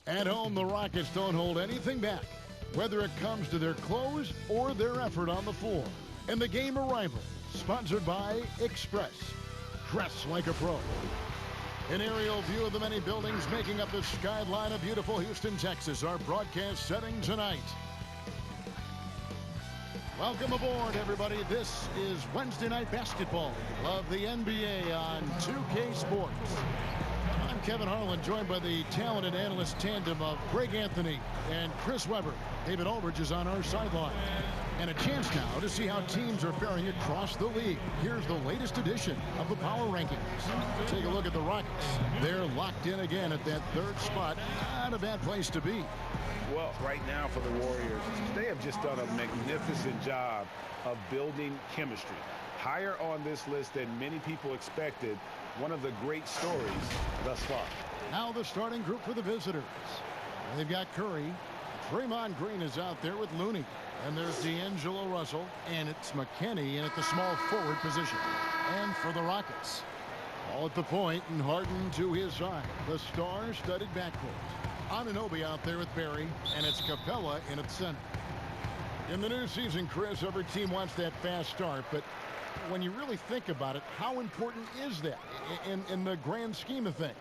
At home, the Rockets don't hold anything back, whether it comes to their clothes or their effort on the floor. And the game arrival, sponsored by Express. Dress like a pro. An aerial view of the many buildings making up the skyline of beautiful Houston, Texas, our broadcast setting tonight. Welcome aboard, everybody. This is Wednesday Night Basketball of the NBA on 2K Sports. I'm Kevin Harlan, joined by the talented analyst tandem of Greg Anthony and Chris Webber. David Aldridge is on our sideline. And a chance now to see how teams are faring across the league. Here's the latest edition of the Power Rankings. Take a look at the Rockets. They're locked in again at that third spot. Not a bad place to be. Well, right now for the Warriors, they have just done a magnificent job of building chemistry. Higher on this list than many people expected. One of the great stories thus far. Now the starting group for the visitors. They've got Curry. Draymond Green is out there with Looney. And there's D'Angelo Russell. And it's McKinney in at the small forward position. And for the Rockets, all at the point and Harden to his side. The star-studded backcourt. Anunoby out there with Barry. And it's Capella in at center. In the new season, Chris, every team wants that fast start. But when you really think about it, how important is that in the grand scheme of things?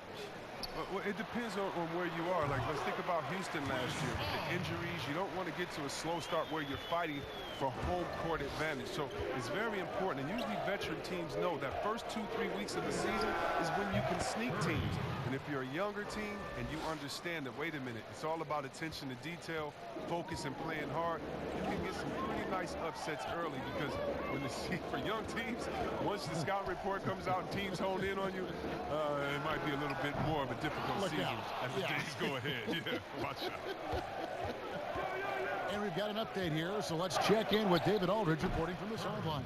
Well, it depends on where you are. Like, let's think about Houston last year. With the injuries, you don't want to get to a slow start where you're fighting for home court advantage. So it's very important. And usually veteran teams know that first 2-3 weeks of the season is when you can sneak teams. And if you're a younger team and you understand that, wait a minute, it's all about attention to detail, focus, and playing hard, you can get some pretty nice upsets early because when for young teams, once the scout report comes out and teams hone in on you, it might be a little bit more of a difficult season as the days go ahead. Yeah, watch out. And we've got an update here, so let's check in with David Aldridge reporting from the sideline.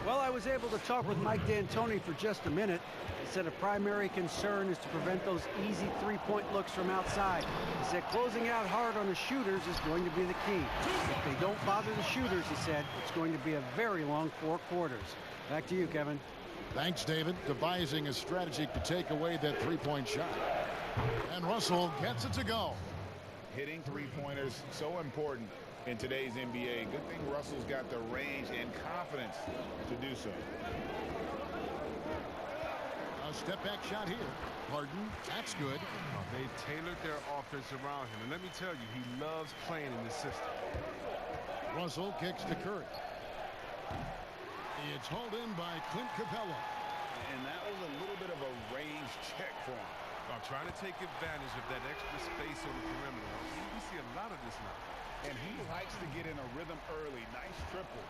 Well, I was able to talk with Mike D'Antoni for just a minute. He said a primary concern is to prevent those easy three-point looks from outside. He said closing out hard on the shooters is going to be the key. If they don't bother the shooters, he said, it's going to be a very long 4 quarters. Back to you, Kevin. Thanks, David. Devising a strategy to take away that three-point shot. And Russell gets it to go. Hitting three-pointers, so important in today's NBA. Good thing Russell's got the range and confidence to do so. A step-back shot here. Harden, that's good. They've tailored their offense around him. And let me tell you, he loves playing in this system. Russell kicks to Curry. It's hauled in by Clint Capella. And that was a little bit of a range check for him. Trying to take advantage of that extra space on the perimeter. We see a lot of this now. And he likes to get in a rhythm early. Nice triple.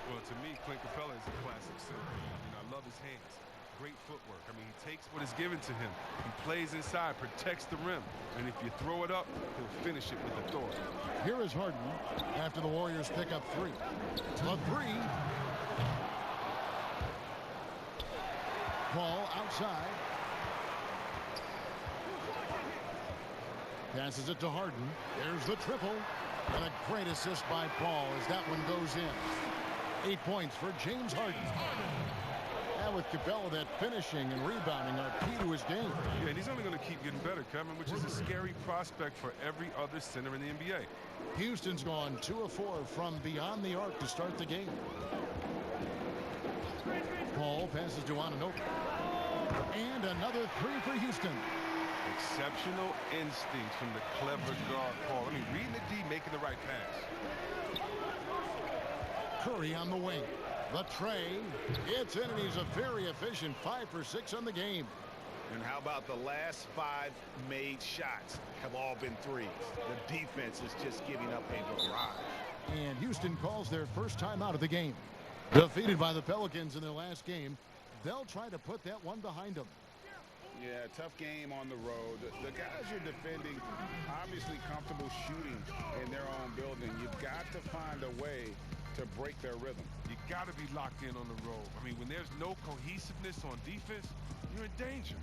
Well, to me, Clint Capella is a classic center. I love his hands. Great footwork. He takes what is given to him. He plays inside, protects the rim. And if you throw it up, he'll finish it with authority. Here is Harden after the Warriors pick up 3. A 3. Ball outside. Passes it to Harden. There's the triple. And a great assist by Paul as that one goes in. 8 points for James Harden. And with Capella, that finishing and rebounding are key to his game. Yeah, and he's only going to keep getting better, Kevin, which is a scary prospect for every other center in the NBA. Houston's gone 2 of 4 from beyond the arc to start the game. Paul passes to Anunoby. And another 3 for Houston. Exceptional instincts from the clever guard, Paul. Reading the D, making the right pass. Curry on the wing. The tray. It's in, and he's a very efficient 5 for 6 on the game. And how about the last 5 made shots have all been threes? The defense is just giving up a barrage. And Houston calls their first time out of the game. Defeated by the Pelicans in their last game, they'll try to put that one behind them. Yeah, tough game on the road. The guys you're defending, obviously comfortable shooting in their own building. You've got to find a way to break their rhythm. You got to be locked in on the road. When there's no cohesiveness on defense, you're in danger.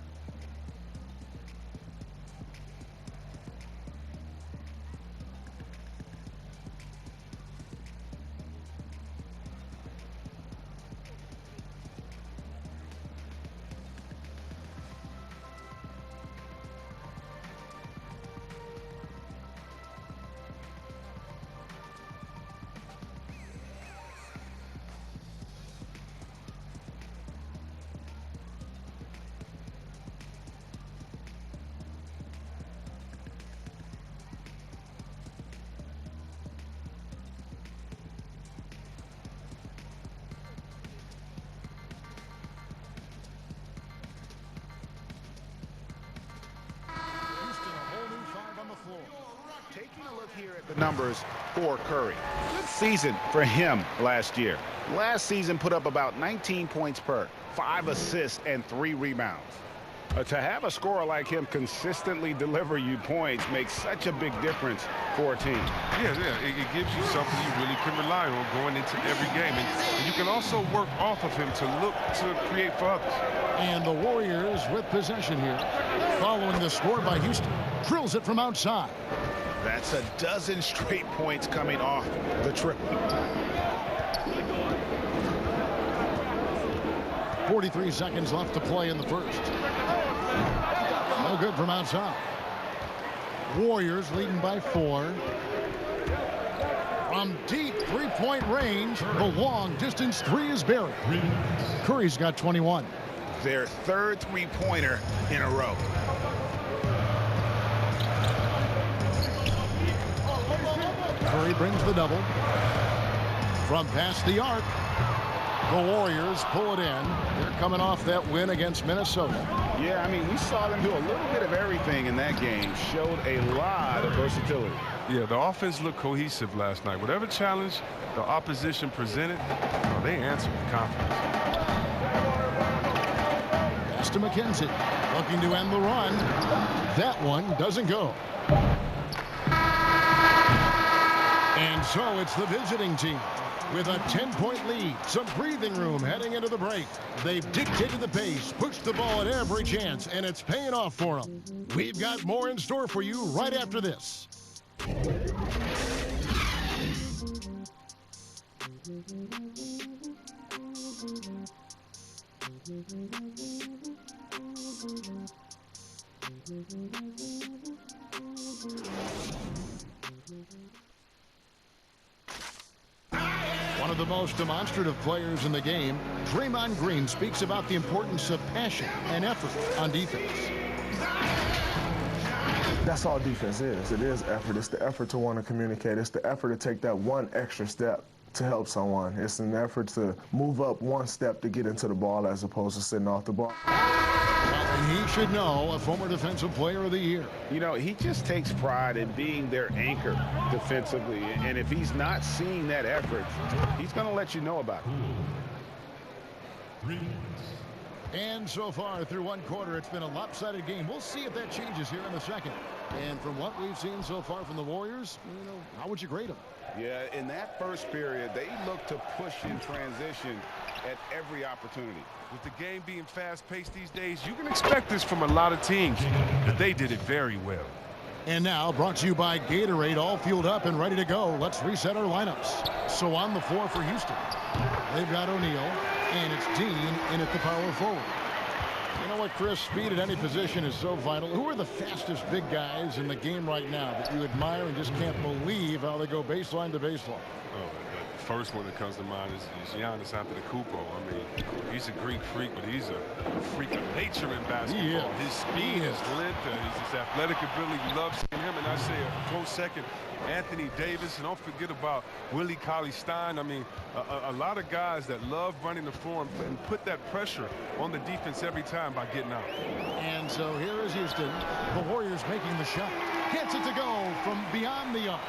look here at the numbers for Curry. Good season for him last year. Last season put up about 19 points per, 5 assists, and 3 rebounds. To have a scorer like him consistently deliver you points makes such a big difference for a team. Yeah, it gives you something you really can rely on going into every game. And you can also work off of him to look to create for others. And the Warriors with possession here. Following the score by Houston. Drills it from outside. That's a dozen straight points coming off the triple. 43 seconds left to play in the first. No good from outside. Warriors leading by 4. From deep three-point range, the long distance 3 is buried. Curry's got 21. Their third three-pointer in a row. Curry brings the double. From past the arc, the Warriors pull it in. They're coming off that win against Minnesota. Yeah, I mean, we saw them do a little bit of everything in that game. Showed a lot of versatility. Yeah, the offense looked cohesive last night. Whatever challenge the opposition presented, they answered with confidence. Pass to McKenzie. Looking to end the run. That one doesn't go. And so it's the visiting team with a 10-point lead, some breathing room heading into the break. They've dictated the pace, pushed the ball at every chance, and it's paying off for them. We've got more in store for you right after this. One of the most demonstrative players in the game, Draymond Green, speaks about the importance of passion and effort on defense. That's all defense is. It is effort. It's the effort to want to communicate. It's the effort to take that one extra step to help someone. It's an effort to move up one step to get into the ball as opposed to sitting off the ball. And he should know, a former Defensive Player of the Year. You know, he just takes pride in being their anchor defensively. And if he's not seeing that effort, he's going to let you know about it. And so far through one quarter, it's been a lopsided game. We'll see if that changes here in the second. And from what we've seen so far from the Warriors, you know, how would you grade them? Yeah, in that first period, they look to push in transition at every opportunity. With the game being fast-paced these days, you can expect this from a lot of teams, but they did it very well. And now, brought to you by Gatorade, all fueled up and ready to go. Let's reset our lineups. So on the floor for Houston, they've got O'Neal, and it's Dean in at the power forward. You know what, Chris? Speed at any position is so vital. Who are the fastest big guys in the game right now that you admire and just can't believe how they go baseline to baseline? Oh, the first one that comes to mind is Giannis Antetokounmpo. I mean, he's a Greek freak, but he's a freak of nature in basketball. His speed, his length, his athletic ability. You love seeing him. And I say a close second, Anthony Davis. And don't forget about Willie Cauley-Stein. I mean, a lot of guys that love running the floor and put that pressure on the defense every time by getting out. And so here is Houston. The Warriors making the shot. Gets it to go from beyond the arc.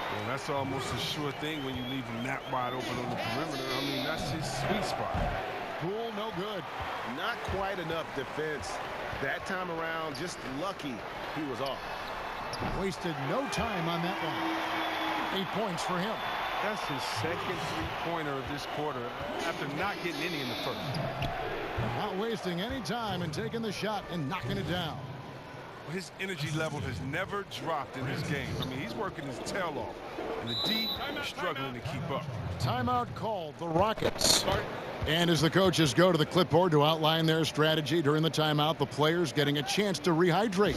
Well, that's almost a sure thing when you leave him that wide open on the perimeter. I mean, that's his sweet spot. Cool, no good. Not quite enough defense that time around. Just lucky he was off. Wasted no time on that one. 8 points for him. That's his second three-pointer of this quarter after not getting any in the first. Not wasting any time and taking the shot and knocking it down. His energy level has never dropped in this game. I mean, he's working his tail off, and the D is struggling to keep up. Timeout called, the Rockets. And as the coaches go to the clipboard to outline their strategy during the timeout, the players getting a chance to rehydrate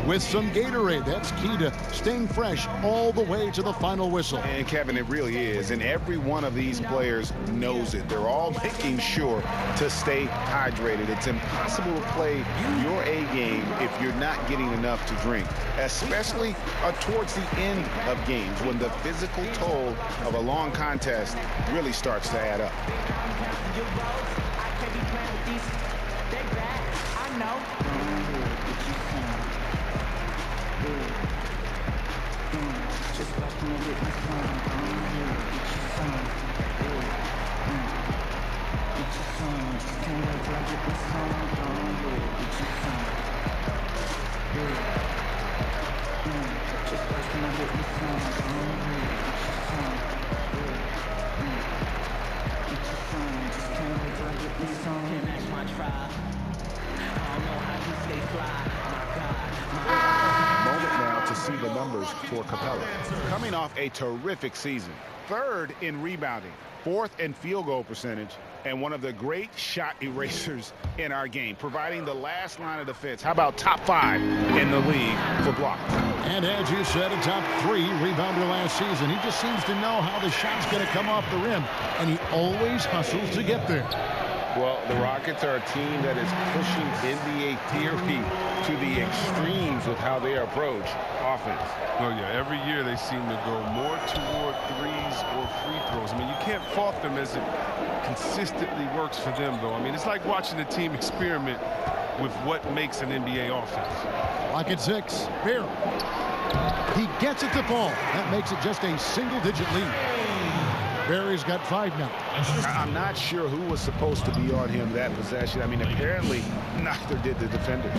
with some Gatorade. That's key to staying fresh all the way to the final whistle. And Kevin, it really is. And every one of these players knows it. They're all making sure to stay hydrated. It's impossible to play your A game if you're not getting enough to drink, especially towards the end of games when the physical toll of a long contest really starts to add up. Your roads, I can't be playing with these. They bad, I know. Moment now to see the numbers for Capella. Coming off a terrific season. 3rd in rebounding, 4th in field goal percentage, and one of the great shot erasers in our game, providing the last line of defense. How about top 5 in the league for blocks? And as you said, a top 3 rebounder last season. He just seems to know how the shot's going to come off the rim, and he always hustles to get there. Well, the Rockets are a team that is pushing NBA theory to the extremes with how they approach offense. Oh, yeah, every year they seem to go more toward threes or free throws. I mean, you can't fault them as it consistently works for them, though. I mean, it's like watching a team experiment with what makes an NBA offense. Lock at 6. Here. He gets it to fall. That makes it just a single-digit lead. Barry's got 5 now. I'm not sure who was supposed to be on him that possession. I mean, apparently neither did the defenders.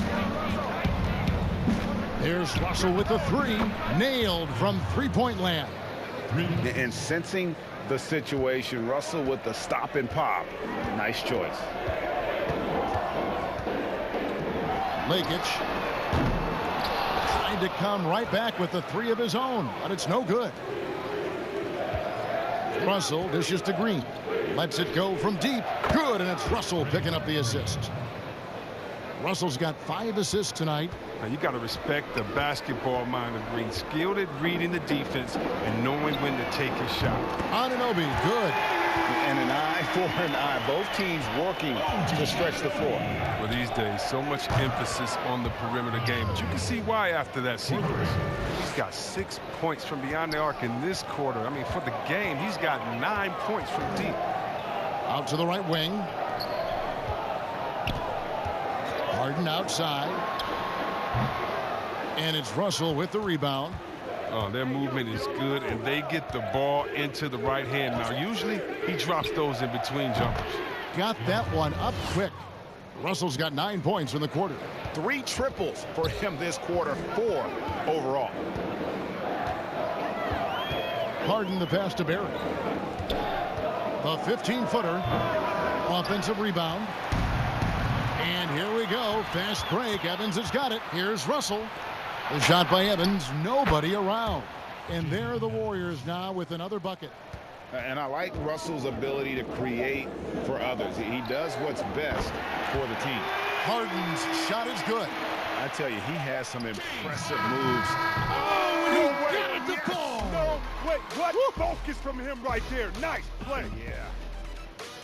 Here's Russell with the 3. Nailed from three-point land. And sensing the situation, Russell with the stop and pop. Nice choice. Lakic trying to come right back with the 3 of his own, but it's no good. Russell dishes to Green. Lets it go from deep. Good, and it's Russell picking up the assist. Russell's got 5 assists tonight. Now, you got to respect the basketball mind of Green. Skilled at reading the defense and knowing when to take his shot. Anunoby, good. And an eye for an eye. Both teams working to stretch the floor. Well, these days, so much emphasis on the perimeter game. But you can see why after that sequence. He's got 6 points from beyond the arc in this quarter. I mean, for the game, he's got 9 points from deep. Out to the right wing. Harden outside. And it's Russell with the rebound. Oh, their movement is good, and they get the ball into the right hand. Now, usually he drops those in between jumpers. Got that one up quick. Russell's got 9 points in the quarter. 3 triples for him this quarter, 4 overall. Harden the pass to Barry. The 15-footer. Offensive rebound. And here we go. Fast break. Evans has got it. Here's Russell. The shot by Evans. Nobody around. And there are the Warriors now with another bucket. And I like Russell's ability to create for others. He does what's best for the team. Harden's shot is good. I tell you, he has some impressive moves. Oh, and he got the ball. No, wait, what? Focus from him right there. Nice play. Yeah.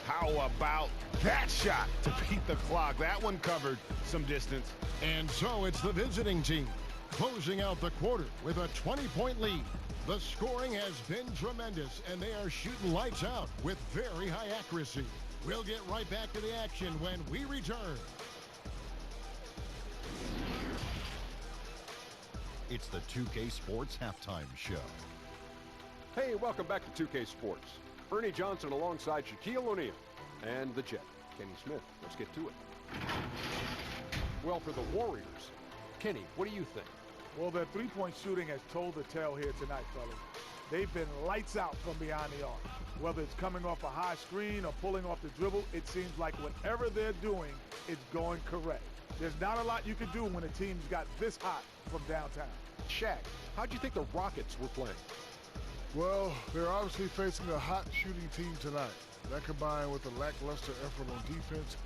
How about that shot to beat the clock? That one covered some distance. And so it's the visiting team closing out the quarter with a 20-point lead. The scoring has been tremendous, and they are shooting lights out with very high accuracy. We'll get right back to the action when we return. It's the 2K Sports Halftime Show. Hey, welcome back to 2K Sports. Ernie Johnson alongside Shaquille O'Neal and the Jet, Kenny Smith. Let's get to it. Well, for the Warriors, Kenny, what do you think? Well, their three-point shooting has told the tale here tonight, fellas. They've been lights out from behind the arc. Whether it's coming off a high screen or pulling off the dribble, it seems like whatever they're doing, it's going correct. There's not a lot you can do when a team's got this hot from downtown. Shaq, how'd you think the Rockets were playing? Well, they're obviously facing a hot shooting team tonight. That combined with a lackluster effort on defense,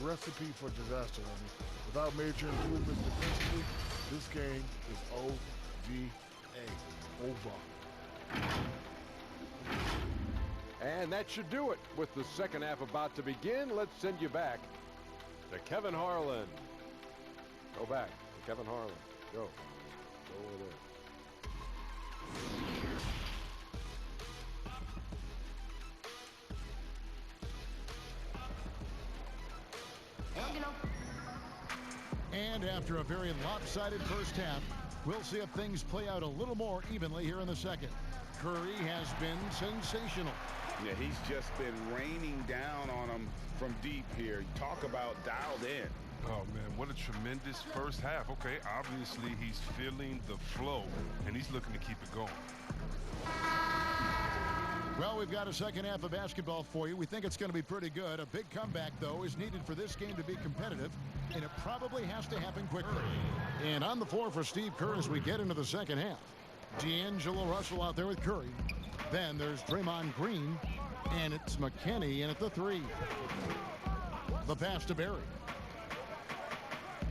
recipe for disaster, honey. Without major improvements defensively, this game is OVA. Over. And that should do it. With the second half about to begin, let's send you back to Kevin Harlan. Go back to Kevin Harlan. Go. Go over there. And after a very lopsided first half, we'll see if things play out a little more evenly here in the second. Curry has been sensational. Yeah, he's just been raining down on them from deep here. Talk about dialed in. Oh, man, what a tremendous first half. Okay, obviously he's feeling the flow, and he's looking to keep it going. Well, we've got a second half of basketball for you. We think it's going to be pretty good. A big comeback, though, is needed for this game to be competitive, and it probably has to happen quickly. And on the floor for Steve Kerr as we get into the second half. D'Angelo Russell out there with Curry. Then there's Draymond Green, and it's McKinney in at the three. The pass to Barry.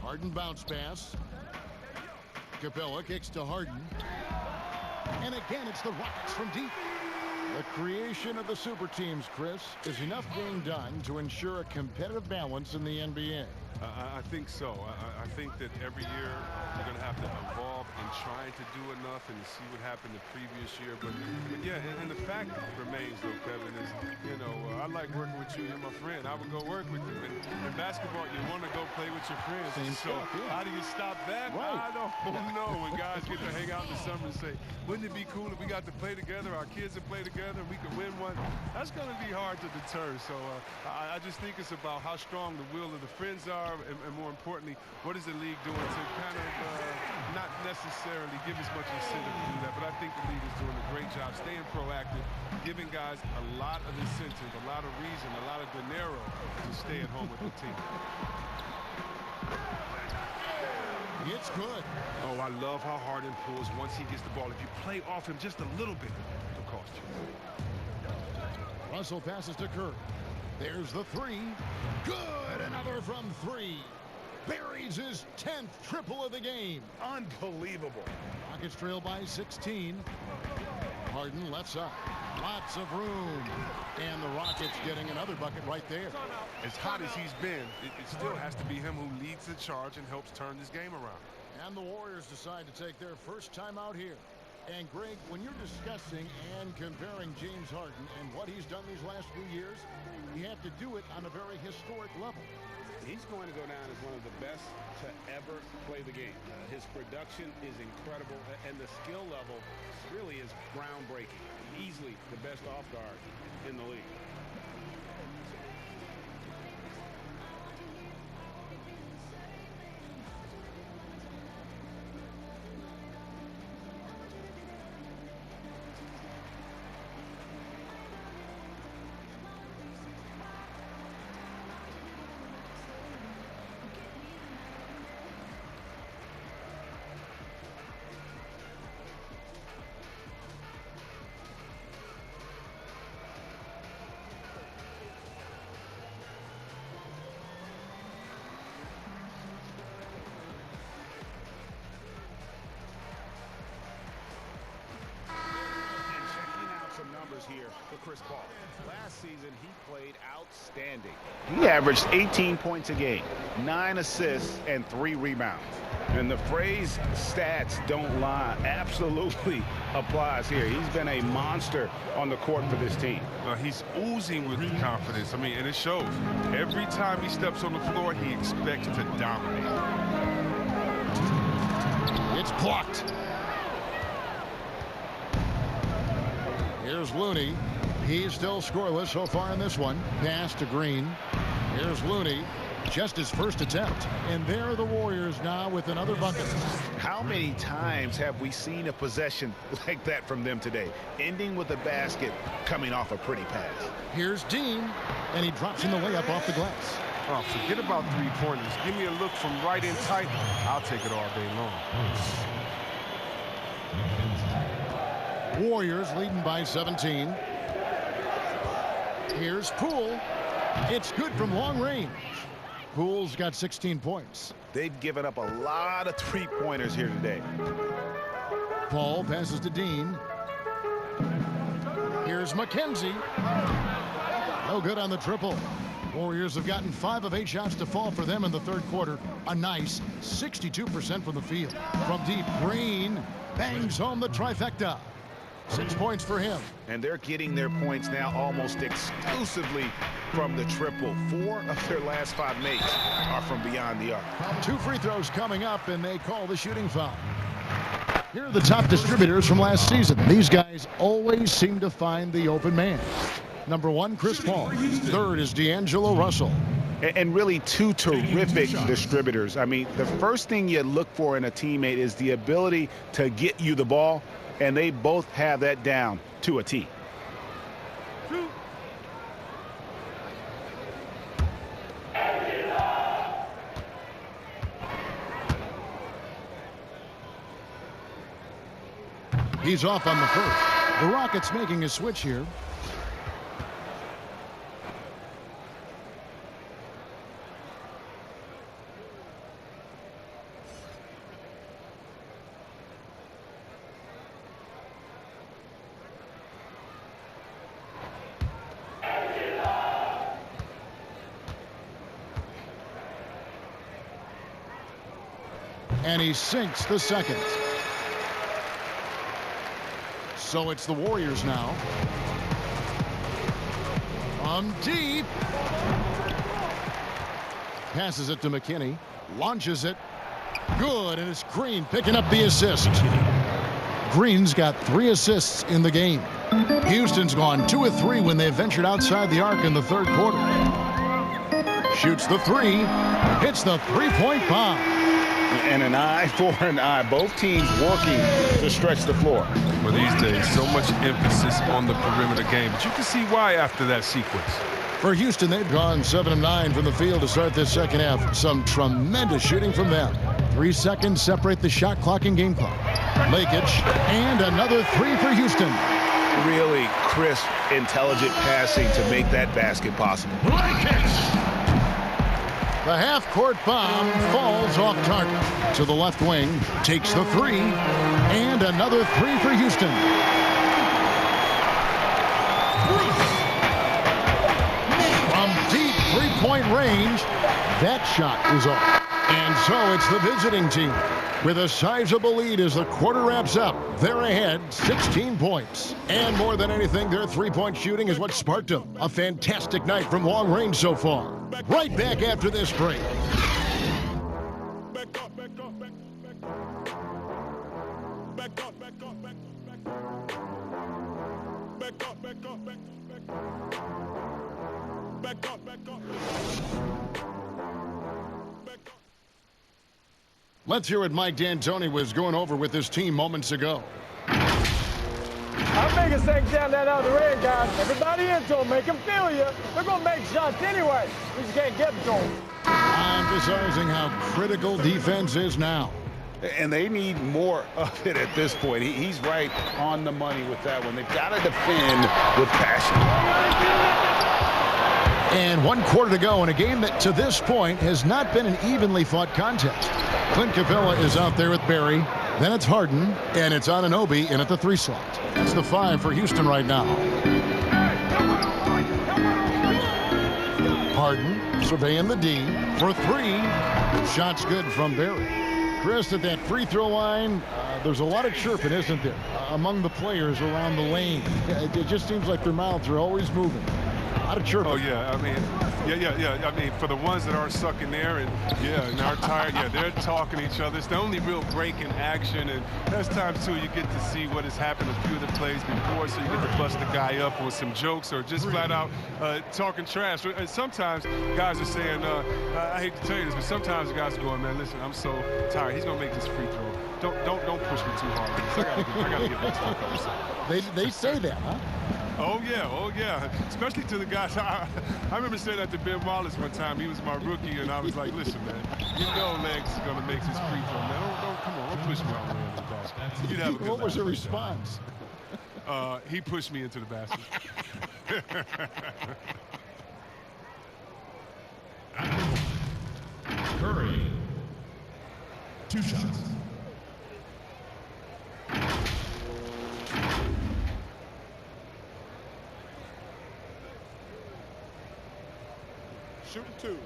Harden bounce pass. Capella kicks to Harden. And again, it's the Rockets from deep. The creation of the super teams, Chris, is enough being done to ensure a competitive balance in the NBA. I think so. I think that every year we're going to have to evolve in trying to do enough and see what happened the previous year. But yeah, and the fact remains, though, Kevin, is, you know, I like working with you. You're my friend. I would go work with you. And in basketball, you want to go play with your friends. So how do you stop that? Right. I don't know. When guys get to hang out in the summer and say, wouldn't it be cool if we got to play together, our kids would play together, and we could win one? That's going to be hard to deter. So I just think it's about how strong the will of the friends are. And more importantly, what is the league doing to kind of not necessarily give as much incentive to do that, but I think the league is doing a great job staying proactive, giving guys a lot of incentive, a lot of reason, a lot of dinero to stay at home with the team. It's good. Oh, I love how Harden pulls once he gets the ball. If you play off him just a little bit, it'll cost you. Russell passes to Curry. There's the three. Good. Another from three. Buries his 10th triple of the game. Unbelievable. Rockets trail by 16. Harden left side. Lots of room. And the Rockets getting another bucket right there. As hot as he's been, it still has to be him who leads the charge and helps turn this game around. And the Warriors decide to take their first time out here. And Greg, when you're discussing and comparing James Harden and what he's done these last few years, you have to do it on a very historic level. He's going to go down as one of the best to ever play the game. His production is incredible, and the skill level really is groundbreaking. Easily the best off guard in the league. Here for Chris Paul. Last season, he played outstanding. He averaged 18 points a game, 9 assists, and 3 rebounds. And the phrase stats don't lie absolutely applies here. He's been a monster on the court for this team. He's oozing with confidence. I mean, and it shows. Every time he steps on the floor, he expects to dominate. It's blocked. Here's Looney. He's still scoreless so far in this one. Pass to Green. Here's Looney. Just his first attempt. And there are the Warriors now with another bucket. How many times have we seen a possession like that from them today? Ending with a basket coming off a pretty pass. Here's Dean. And he drops in the layup off the glass. Oh, forget about three-pointers. Give me a look from right in tight. I'll take it all day long. Warriors leading by 17. Here's Poole. It's good from long range. Poole's got 16 points. They've given up a lot of three-pointers here today. Paul passes to Dean. Here's McKenzie. No good on the triple. Warriors have gotten 5 of 8 shots to fall for them in the third quarter. A nice 62% from the field. From deep, Green bangs home the trifecta. 6 points for him. And they're getting their points now almost exclusively from the triple. 4 of their last 5 makes are from beyond the arc. 2 free throws coming up, and they call the shooting foul. Here are the top distributors from last season. These guys always seem to find the open man. Number 1, Chris Paul. Third is D'Angelo Russell. And really two terrific distributors. I mean, the first thing you look for in a teammate is the ability to get you the ball, and they both have that down to a T. He's off on the first. The Rockets making a switch here. And he sinks the second. So it's the Warriors now. From deep. Passes it to McKinney. Launches it. Good, and it's Green picking up the assist. Green's got 3 assists in the game. Houston's gone 2 of 3 when they ventured outside the arc in the third quarter. Shoots the 3. Hits the three-point bomb. And an eye for an eye. Both teams working to stretch the floor. Well, these days, so much emphasis on the perimeter game. But you can see why after that sequence. For Houston, they've gone 7 of 9 from the field to start this second half. Some tremendous shooting from them. 3 seconds separate the shot clock and game clock. Lakic, and another 3 for Houston. Really crisp, intelligent passing to make that basket possible. Lakic! The half-court bomb falls off target to the left wing, takes the 3, and another 3 for Houston. From deep three-point range, that shot is off. And so it's the visiting team with a sizable lead as the quarter wraps up. They're ahead 16 points. And more than anything, their three-point shooting is what sparked them. A fantastic night from long range so far. Right back after this break. Let's hear what Mike D'Antoni was going over with his team moments ago. Our biggest thing down that other end, guys. Everybody into them, make them feel you. They're going to make shots anyway. We just can't get to them. Emphasizing how critical defense is now. And they need more of it at this point. He's right on the money with that one. They've got to defend with passion. And 1 quarter to go in a game that to this point has not been an evenly fought contest. Clint Capella is out there with Barry. Then it's Harden, and it's Anunoby in at the 3 slot. That's the 5 for Houston right now. Harden surveying the D for 3. Shot's good from Barry. Chris, at that free throw line, there's a lot of chirping, isn't there, among the players around the lane. It just seems like their mouths are always moving. A lot of chirping. Oh, yeah. I mean, yeah. I mean, for the ones that aren't stuck in there and are tired, they're talking to each other. It's the only real break in action, and there's times, too, you get to see what has happened a few of the plays before, so you get to bust the guy up with some jokes or just flat out talking trash. And sometimes guys are saying, I hate to tell you this, but sometimes the guys are going, man, listen, I'm so tired. He's going to make this free throw. Don't push me too hard. I got to get back to a couple seconds. They say that, huh? Oh, yeah. Especially to the guys. I remember saying that to Ben Wallace one time. He was my rookie, and I was like, listen, man, you know Legs is going to make this free throw, man. Come on, don't push me all the way into the basket. You'd have a good What was the response? He pushed me into the basket. Curry. 2 shots. Shooting 2.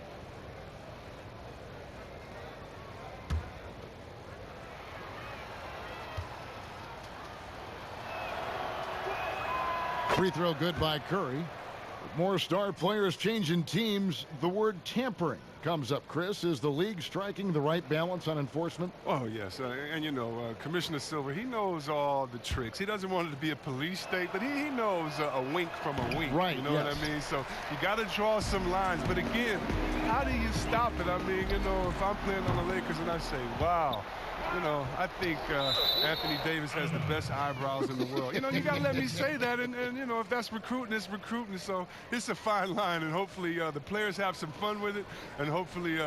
Free throw good by Curry. With more star players changing teams, the word tampering comes up, Chris. Is the league striking the right balance on enforcement? Oh, yes. And, you know, Commissioner Silver, he knows all the tricks. He doesn't want it to be a police state, but he knows a wink from a wink. Right, You know yes. what I mean? So you got to draw some lines. But, again, how do you stop it? I mean, you know, if I'm playing on the Lakers and I say, wow, you know, I think Anthony Davis has the best eyebrows in the world. You know, you got to let me say that. And, you know, if that's recruiting, it's recruiting. So it's a fine line. And hopefully the players have some fun with it. And hopefully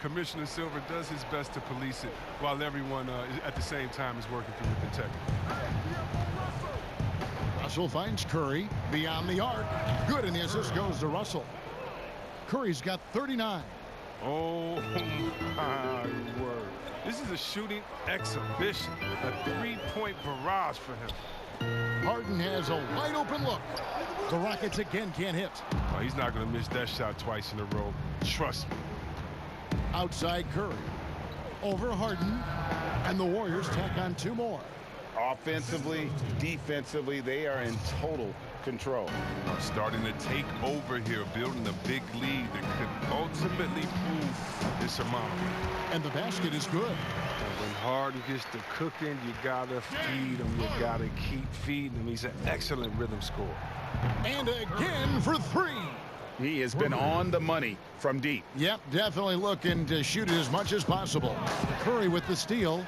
Commissioner Silver does his best to police it while everyone at the same time is working for with integrity. Russell finds Curry beyond the arc. Good, and the assist goes to Russell. Curry's got 39. Oh, my word. This is a shooting exhibition, a three-point barrage for him. Harden has a wide-open look. The Rockets again can't hit. Oh, he's not going to miss that shot twice in a row. Trust me. Outside Curry. Over Harden. And the Warriors tack on 2 more. Offensively, defensively, they are in total control. Starting to take over here, building a big lead that could ultimately prove insurmountable. And the basket is good. When Harden gets to cooking, you got to feed him. You got to keep feeding him. He's an excellent rhythm scorer. And again for 3. He has been on the money from deep. Yep, definitely looking to shoot it as much as possible. Curry with the steal.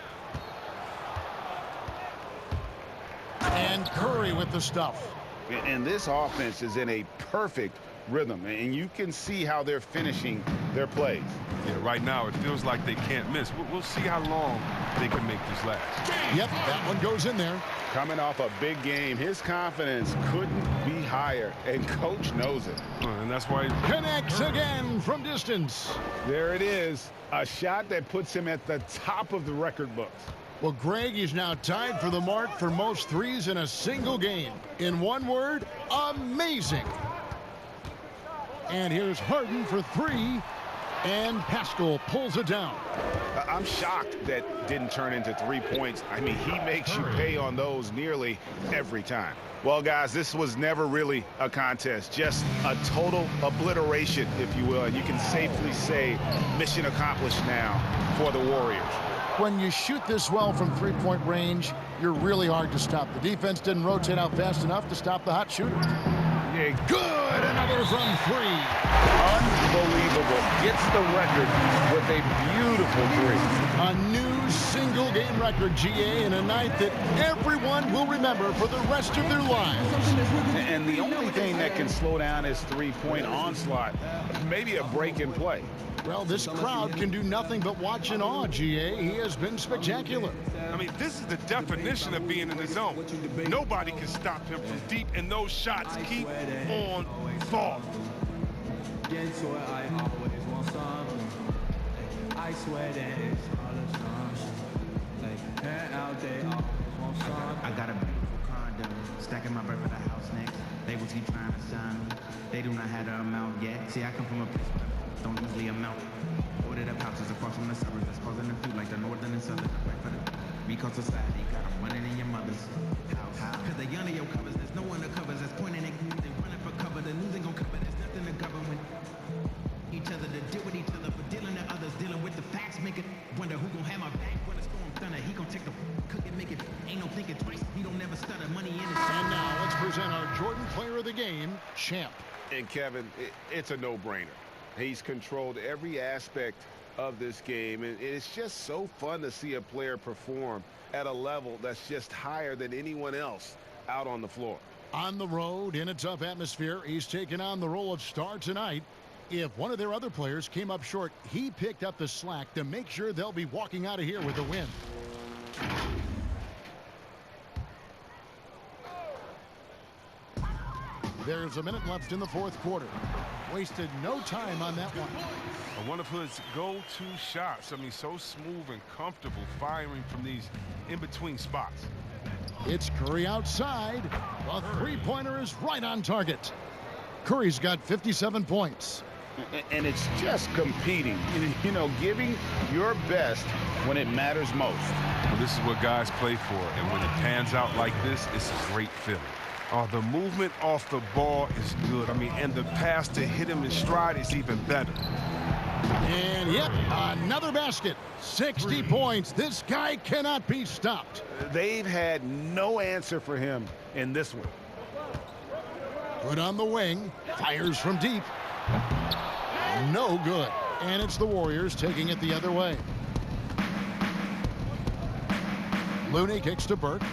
And Curry with the stuff. And this offense is in a perfect rhythm, and you can see how they're finishing their plays. Yeah, right now it feels like they can't miss. We'll see how long they can make this last. Yep, that one goes in there. Coming off a big game, his confidence couldn't be higher, and coach knows it. And that's why he connects again from distance. There it is, a shot that puts him at the top of the record books. Well, Greg is now tied for the mark for most threes in a single game. In one word, amazing. And here's Harden for 3, and Pascal pulls it down. I'm shocked that didn't turn into 3 points. I mean, he makes you pay on those nearly every time. Well, guys, this was never really a contest, just a total obliteration, if you will. And you can safely say mission accomplished now for the Warriors. When you shoot this well from 3-point range, you're really hard to stop. The defense didn't rotate out fast enough to stop the hot shooter. Yeah, good, another from 3. Unbelievable. Gets the record with a beautiful 3. A new single-game record, GA, in a night that everyone will remember for the rest of their lives. And the only thing that can slow down his 3-point onslaught, maybe a break in play. Well, this crowd can do nothing but watch in awe, GA. He has been spectacular. I mean, this is the definition of being in the zone. Nobody can stop him from deep, and those shots keep on falling. I swear that it's all a out there. I got a beautiful condo, stacking my bread for the house next. Labels keep trying to sign me. They do not have the amount yet. See, I come from a place where don't usually amount. Ordered up houses across from the suburbs that's causing a feud like the northern and southern. Right for the because society got them running in your mother's house. Cause they under your covers, there's no one that covers. That's pointing at you, they running for cover. The news ain't gonna cover, there's nothing to govern when each other to deal with each other, but dealing to others, dealing with the facts, make it wonder who gon' have my back when the storm thunder. He gon' take the cook and make it, ain't no thinking twice. He don't never stutter, money in his. And now let's present our Jordan Player of the Game, Champ. And Kevin, it's a no-brainer. He's controlled every aspect of this game, and it's just so fun to see a player perform at a level that's just higher than anyone else out on the floor. On the road, in a tough atmosphere, he's taken on the role of star tonight. If one of their other players came up short, he picked up the slack to make sure they'll be walking out of here with a win. There's a minute left in the fourth quarter. Wasted no time on that one. One of his go-to shots. I mean, so smooth and comfortable firing from these in-between spots. It's Curry outside. A three-pointer is right on target. Curry's got 57 points. And it's just competing, you know, giving your best when it matters most. Well, this is what guys play for, and when it pans out like this, it's a great feeling. The movement off the ball is good. I mean, and the pass to hit him in stride is even better. And yep, another basket. 60 points. This guy cannot be stopped. They've had no answer for him in this one. Put on the wing. Fires from deep. No good. And it's the Warriors taking it the other way. Looney kicks to Burke.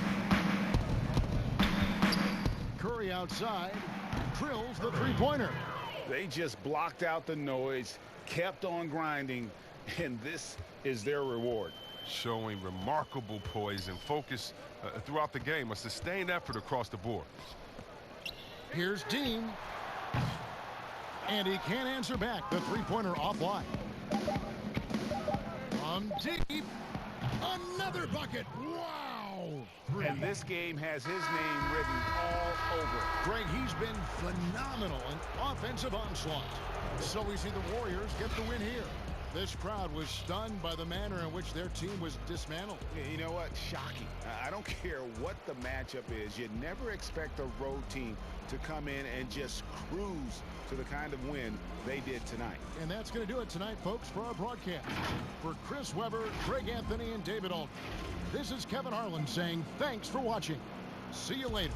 Curry outside. Drills the three-pointer. They just blocked out the noise, kept on grinding, and this is their reward. Showing remarkable poise and focus throughout the game. A sustained effort across the board. Here's Dean. And he can't answer back. The three-pointer offline. From deep. Another bucket. Wow. And this game has his name written all over. Greg, he's been phenomenal in offensive onslaught. So we see the Warriors get the win here. This crowd was stunned by the manner in which their team was dismantled. You know what? Shocking. I don't care what the matchup is. You never expect a road team to come in and just cruise to the kind of win they did tonight. And that's going to do it tonight, folks, for our broadcast. For Chris Webber, Craig Anthony, and David Aldridge, this is Kevin Harlan saying thanks for watching. See you later.